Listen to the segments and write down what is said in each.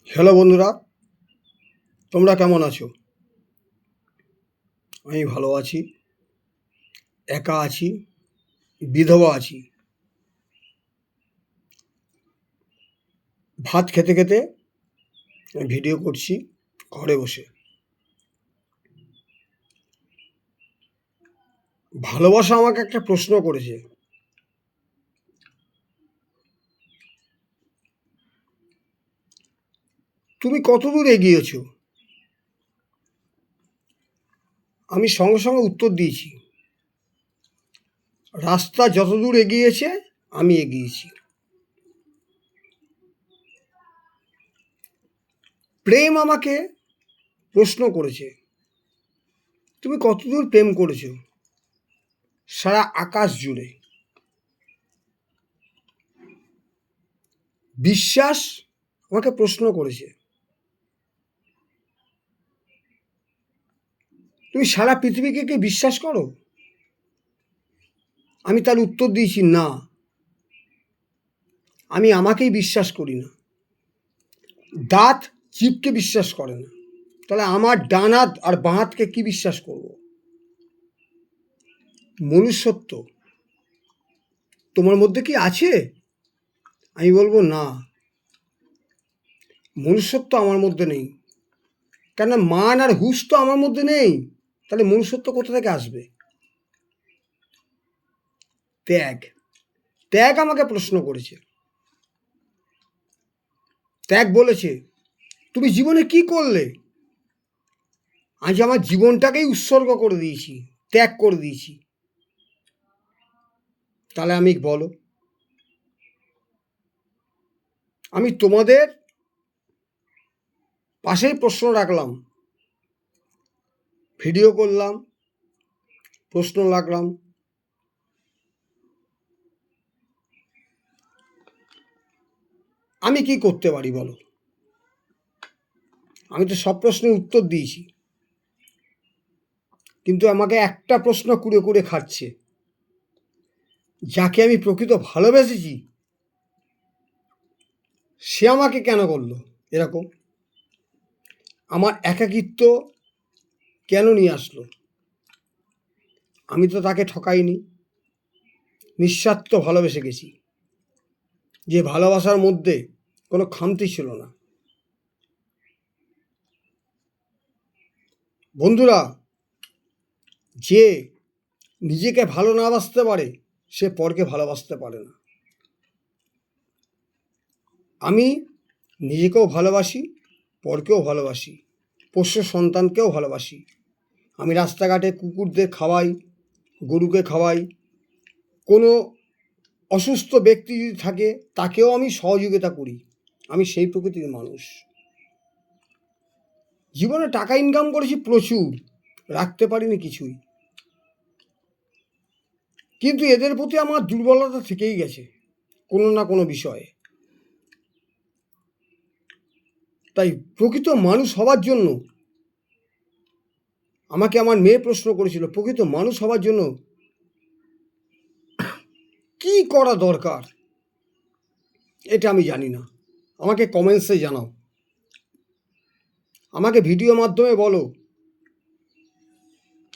Hello বন্ধুরা, তোমরা কেমন আছো? আমি ভালো আছি। একা আছি, বিধবা আছি। ভাত খেতে খেতে ভিডিও করছি ঘরে বসে। ভালোবাসা আমাকে একটা প্রশ্ন করেছে, তুমি কতদূর এগিয়েছো? আমি সঙ্গে সঙ্গে উত্তর দিয়েছি, রাস্তা যতদূর এগিয়েছে আমি এগিয়েছি। প্রেম আমাকে প্রশ্ন করেছে, তুমি কতদূর প্রেম করেছো সারা আকাশ জুড়ে? বিশ্বাস আমাকে প্রশ্ন করেছে, তুমি সারা পৃথিবীকে কি বিশ্বাস করো? আমি তার উত্তর দিয়েছি, না, আমি আমাকেই বিশ্বাস করি না। দাঁত জীবকে বিশ্বাস করে না, তাহলে আমার ডান হাত আর বাঁ হাতকে কি বিশ্বাস করব? মনুষ্যত্ব তোমার মধ্যে কি আছে? আমি বলবো না, মনুষ্যত্ব আমার মধ্যে নেই। কেন, মান আর হুঁশ তো আমার মধ্যে নেই, তাহলে মনুষ্যত্ব কোথা থেকে আসবে? ত্যাগ, ত্যাগ আমাকে প্রশ্ন করেছে। ত্যাগ বলেছে, তুমি জীবনে কি করলে? আজ আমার জীবনটাকেই উৎসর্গ করে দিয়েছি, ত্যাগ করে দিয়েছি। তাহলে আমি বলো, আমি তোমাদের পাশেই প্রশ্ন রাখলাম, ভিডিও করলাম, প্রশ্ন রাখলাম, আমি কি করতে পারি বলো? আমি তো সব প্রশ্নের উত্তর দিয়েছি, কিন্তু আমাকে একটা প্রশ্ন কুড়ে কুড়ে খাচ্ছে, যাকে আমি প্রকৃত ভালোবেসেছি সে আমাকে কেন করলো এরকম? আমার একাকিত্ব কেন নিয়ে আসলো? আমি তো তাকে ঠকাইনি, নিঃস্বার্থ ভালোবেসে গেছি, যে ভালোবাসার মধ্যে কোনো খামতি ছিল না। বন্ধুরা, যে নিজেকে ভালো না বাসতে পারে সে পরকে ভালোবাসতে পারে না। আমি নিজেকেও ভালোবাসি, পরকেও ভালোবাসি, পোষ্য সন্তানকেও ভালোবাসি। আমি রাস্তাঘাটে কুকুরদের খাওয়াই, গরুকে খাওয়াই, কোনো অসুস্থ ব্যক্তি যদি থাকে তাকেও আমি সহযোগিতা করি। আমি সেই প্রকৃতির মানুষ। জীবনে টাকা ইনকাম করেছি প্রচুর, রাখতে পারিনি কিছুই, কিন্তু এদের প্রতি আমার দুর্বলতা থেকেই গেছে কোনো না কোনো বিষয়ে। তাই প্রকৃত মানুষ হওয়ার জন্য, আমাকে আমার মেয়ে প্রশ্ন করেছিল, প্রকৃত মানুষ হওয়ার জন্য কি করা দরকার? এটা আমি জানি না, আমাকে কমেন্টসে জানাও, আমাকে ভিডিও মাধ্যমে বলো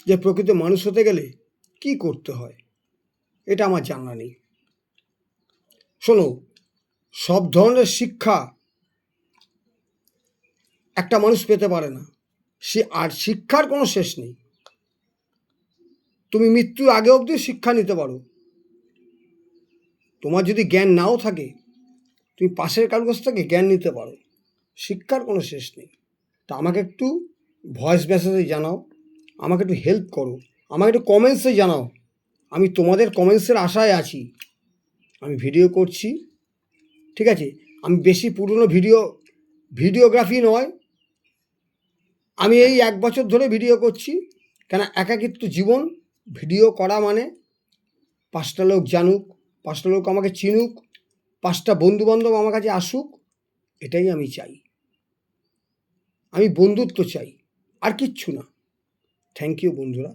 যে প্রকৃত মানুষ হতে গেলে কি করতে হয়। এটা আমার জানা নেই। শোনো, সব ধরনের শিক্ষা একটা মানুষ পেতে পারে না, আর শিক্ষার কোনো শেষ নেই। তুমি মৃত্যুর আগে অবধি শিক্ষা নিতে পারো। তোমার যদি জ্ঞান নাও থাকে, তুমি পাশের কারোর কাছ থেকে জ্ঞান নিতে পারো। শিক্ষার কোনো শেষ নেই। তা আমাকে একটু ভয়েস মেসেজে জানাও, আমাকে একটু হেল্প করো, আমাকে একটু কমেন্টসে জানাও। আমি তোমাদের কমেন্টসের আশায় আছি। আমি ভিডিও করছি, ঠিক আছে, আমি বেশি পুরনো ভিডিওগ্রাফি নয়, আমি এই 1 বছর ধরে ভিডিও করছি। কেন, একাকিত্ব জীবন, ভিডিও করা মানে 5টা লোক জানুক, 5টা লোক আমাকে চিনুক, 5টা বন্ধুবান্ধব আমার কাছে আসুক, এটাই আমি চাই। আমি বন্ধুত্ব চাই, আর কিচ্ছু না। থ্যাংক ইউ বন্ধুরা।